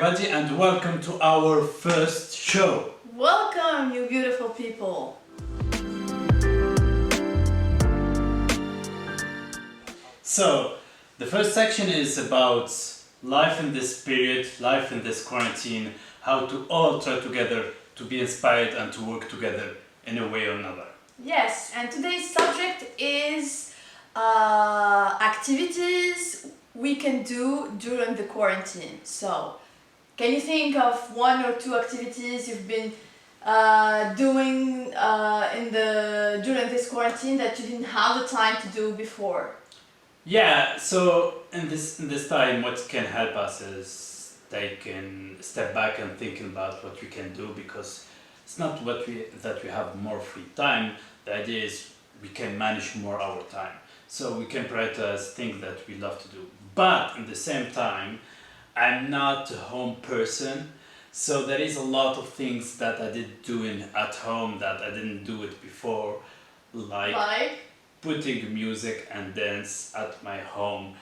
everybody, and welcome to our first show. Welcome, you beautiful people. So, the first section is about life in this period, life in this quarantine, how to all try together to be inspired and to work together in a way or another. Yes, and today's subject is activities we can do during the quarantine. So, can you think of one or two activities you've been doing during this quarantine that you didn't have the time to do before? Yeah, so in this time, what can help us is taking a step back and thinking about what we can do, because it's not that we have more free time. The idea is we can manage more our time, so we can prioritize things that we love to do. But at the same time, I'm not a home person, so there is a lot of things that I did doing at home that I didn't do it before, like putting music and dance at my home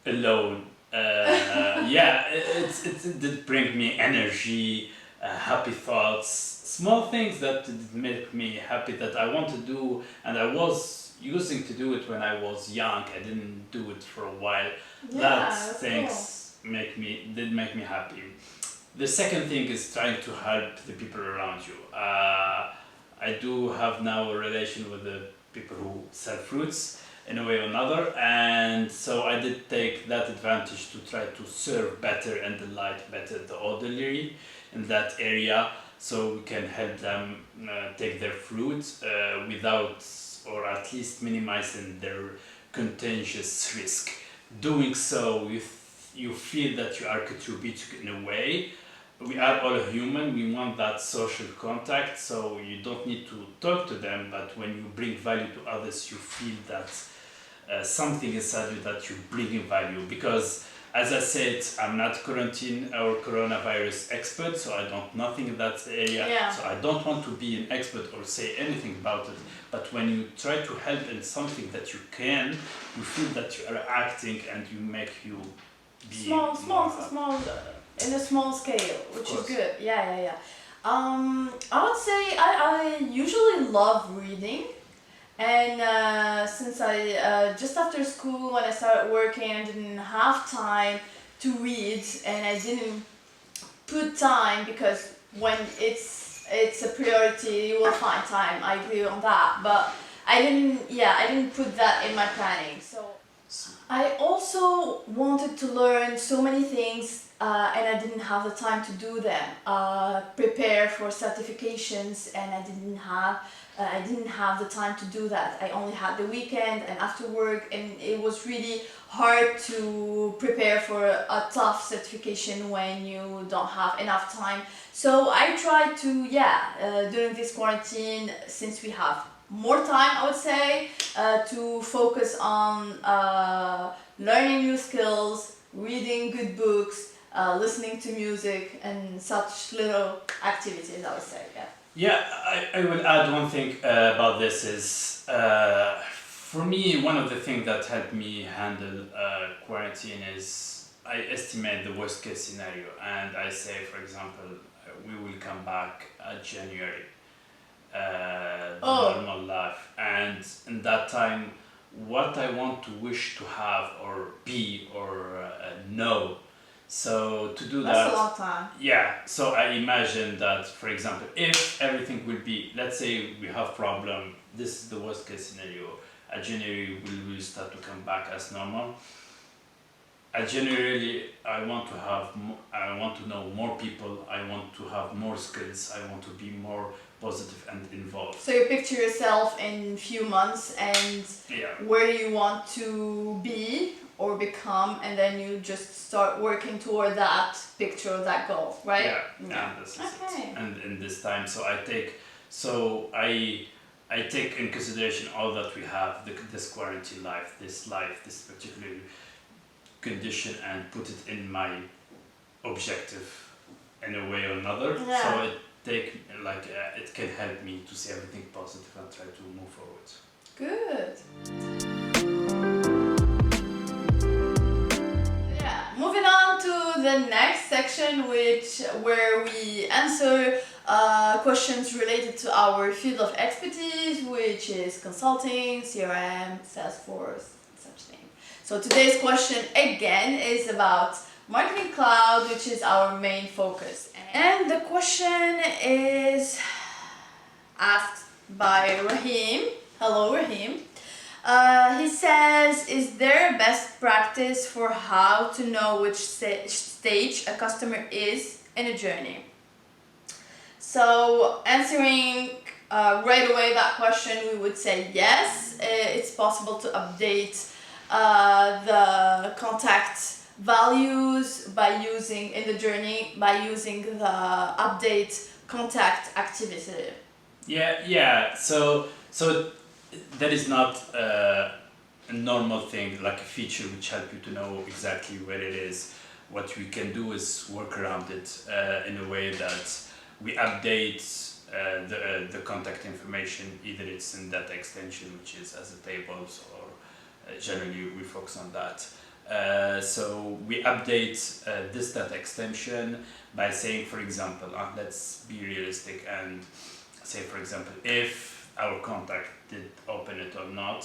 alone. It did bring me energy, happy thoughts, small things that did make me happy that I want to do, and I was using to do it when I was young. I didn't do it for a while. Make me happy. The second thing is trying to help the people around you. I do have now a relation with the people who sell fruits in a way or another, and so I did take that advantage to try to serve better and delight better the elderly in that area, so we can help them take their fruits without, or at least minimizing their contagious risk. Doing so, you feel that you are contributing in a way. We are all human, we want that social contact, so you don't need to talk to them, but when you bring value to others, you feel that something inside you that you bring in value. Because, as I said, I'm not quarantine or coronavirus expert, so I don't nothing in that area, so I don't want to be an expert or say anything about it. But when you try to help in something that you can, you feel that you are acting, and you make you be small, in a small scale, which is good. I would say I usually love reading, and since I just after school, when I started working, I didn't have time to read, and I didn't put time, because when it's a priority, you will find time. I agree on that, but I didn't put that in my planning. So I also wanted to learn so many things, and I didn't have the time to do them. Prepare for certifications, and I didn't have the time to do that. I only had the weekend and after work, and it was really hard to prepare for a tough certification when you don't have enough time. So I tried to, during this quarantine, since we have more time, I would say, to focus on learning new skills, reading good books, listening to music, and such little activities, I would say. I will add one thing about this is, for me, one of the things that helped me handle quarantine is I estimate the worst case scenario, and I say, for example, we will come back January. Normal life, and in that time, what I want to wish to have or be or know. So to do that's a long time. So I imagine that, for example, if everything will be, let's say we have problem, this is the worst case scenario. January we will start to come back as normal. Generally, I want to know more people, I want to have more skills, I want to be more positive and involved. So you picture yourself in few months and where you want to be or become, and then you just start working toward that picture, that goal, right? This is it. And in this time, so I take in consideration all that we have, this quarantine life, this particular condition, and put it in my objective in a way or another. So it can help me to see everything positive and try to move forward. Good. Moving on to the next section, where we answer questions related to our field of expertise, which is consulting, CRM, Salesforce, such things. So today's question again is about Marketing Cloud, which is our main focus. And the question is asked by Rahim. Hello, Rahim. He says, is there a best practice for how to know which stage a customer is in a journey? So answering right away that question, we would say yes, it's possible to update the contact values by using the update contact activity. Yeah. So that is not a normal thing, like a feature which helps you to know exactly where it is. What we can do is work around it in a way that we update the contact information. Either it's in data extension, which is as a tables, or generally we focus on that. So we update this data extension by saying, for example, let's be realistic and say, for example, if our contact did open it or not,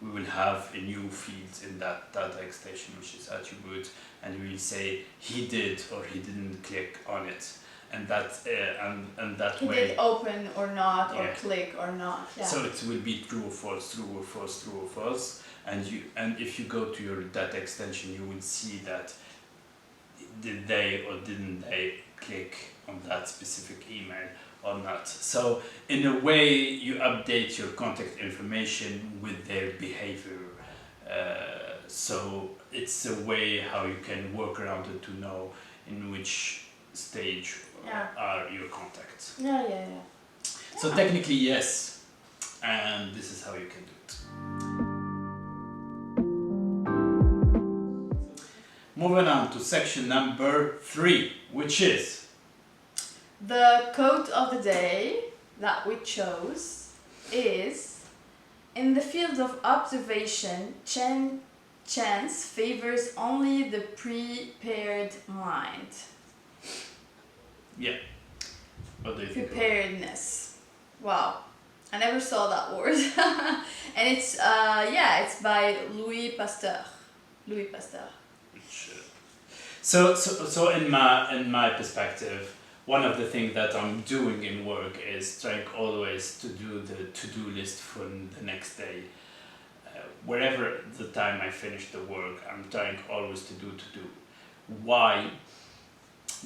we will have a new field in that data extension, which is attribute, and we will say he did or he didn't click on it, and that he way did open or not, or click or not. Yeah. So it will be true or false, true or false, true or false, and if you go to your data extension, you will see that did they or didn't they click on that specific email or not. So in a way, you update your contact information with their behavior. So it's a way how you can work around it to know in which stage are your contacts. Yeah. So technically, yes, and this is how you can do it. Moving on to section number 3, which is the quote of the day that we chose is, in the field of observation, chance favors only the prepared mind. Yeah. What do you think? Preparedness. Wow. I never saw that word. And it's by Louis Pasteur. So in my perspective, one of the things that I'm doing in work is trying always to do the to-do list for the next day. Wherever the time I finish the work, I'm trying always to do. Why?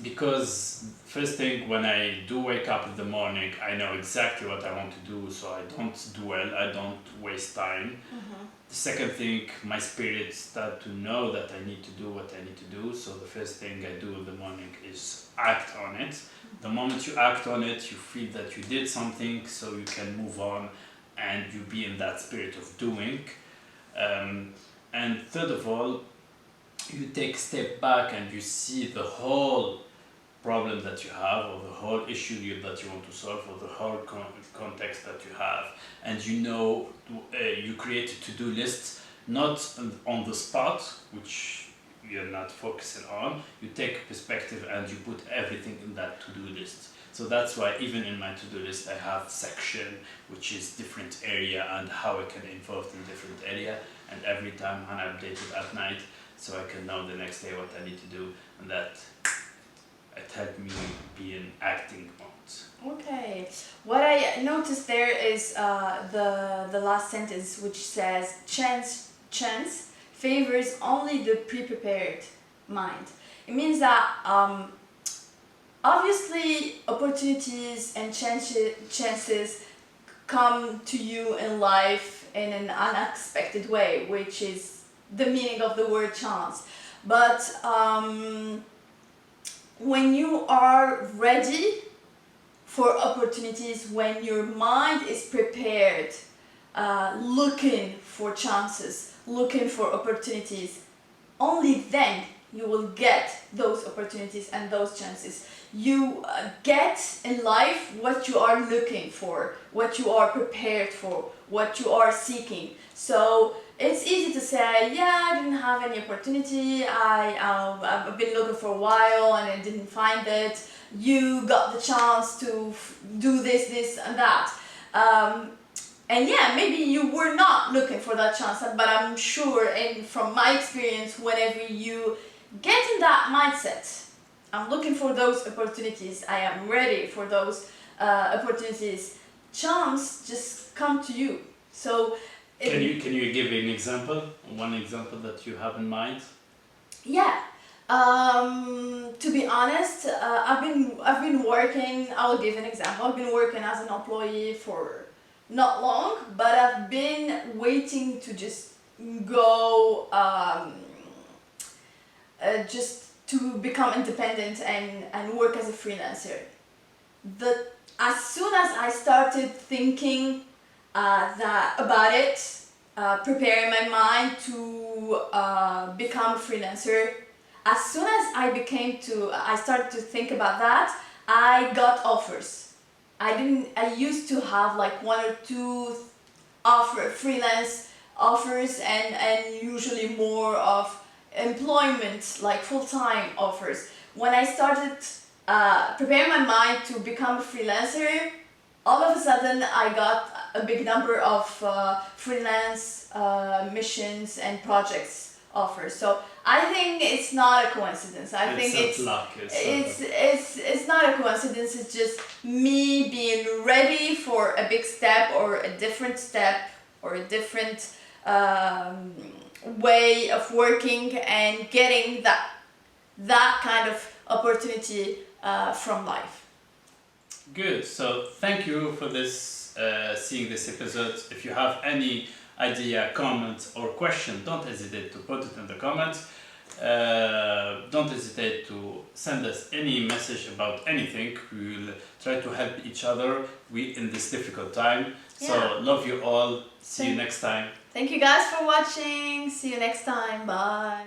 Because first thing, when I do wake up in the morning, I know exactly what I want to do, so I don't dwell, I don't waste time. Mm-hmm. The second thing, my spirit start to know that I need to do what I need to do, so the first thing I do in the morning is act on it. The moment you act on it, you feel that you did something, so you can move on and you be in that spirit of doing. And third of all, you take a step back and you see the whole problem that you have, or the whole issue that you want to solve, or the whole context that you have, and you create a to-do list, not on the spot, which you're not focusing on. You take a perspective and you put everything in that to-do list. So that's why even in my to-do list I have section which is different area and how I can involve in different area, and every time I update it at night so I can know the next day what I need to do, and that it helped me be in acting mode. Okay. What I noticed there is the last sentence, which says chance favors only the pre-prepared mind. It means that obviously opportunities and chances come to you in life in an unexpected way, which is the meaning of the word chance. But when you are ready for opportunities, when your mind is prepared, looking for chances, looking for opportunities, only then you will get those opportunities and those chances. You get in life what you are looking for, what you are prepared for, what you are seeking. So it's easy to say, yeah, I didn't have any opportunity, I've been looking for a while and I didn't find it. You got the chance to do this and that. And yeah, maybe you were not looking for that chance, but I'm sure, and from my experience, whenever you get in that mindset, I'm looking for those opportunities, I am ready for those opportunities, chance just come to you. So can you give an example, one example that you have in mind? Yeah. To be honest, I've been working. I will give an example. I've been working as an employee for not long, but I've been waiting to just go, just to become independent and work as a freelancer. As soon as I started thinking about it, preparing my mind to become a freelancer, as soon as I started to think about that, I got offers. I used to have like one or two freelance offers, and usually more of employment, like full-time offers. When I started preparing my mind to become a freelancer, all of a sudden I got a big number of freelance missions and projects offers. So I think it's not a coincidence. I think it's luck. it's not a coincidence. It's just me being ready for a big step or a different step or a different way of working and getting that kind of opportunity from life. Good. So thank you for this, seeing this episode. If you have any idea, comment or question, don't hesitate to put it in the comments. Don't hesitate to send us any message about anything. We will try to help each other in this difficult time. Yeah. So love you all. See you next time. Thank you guys for watching. See you next time. Bye.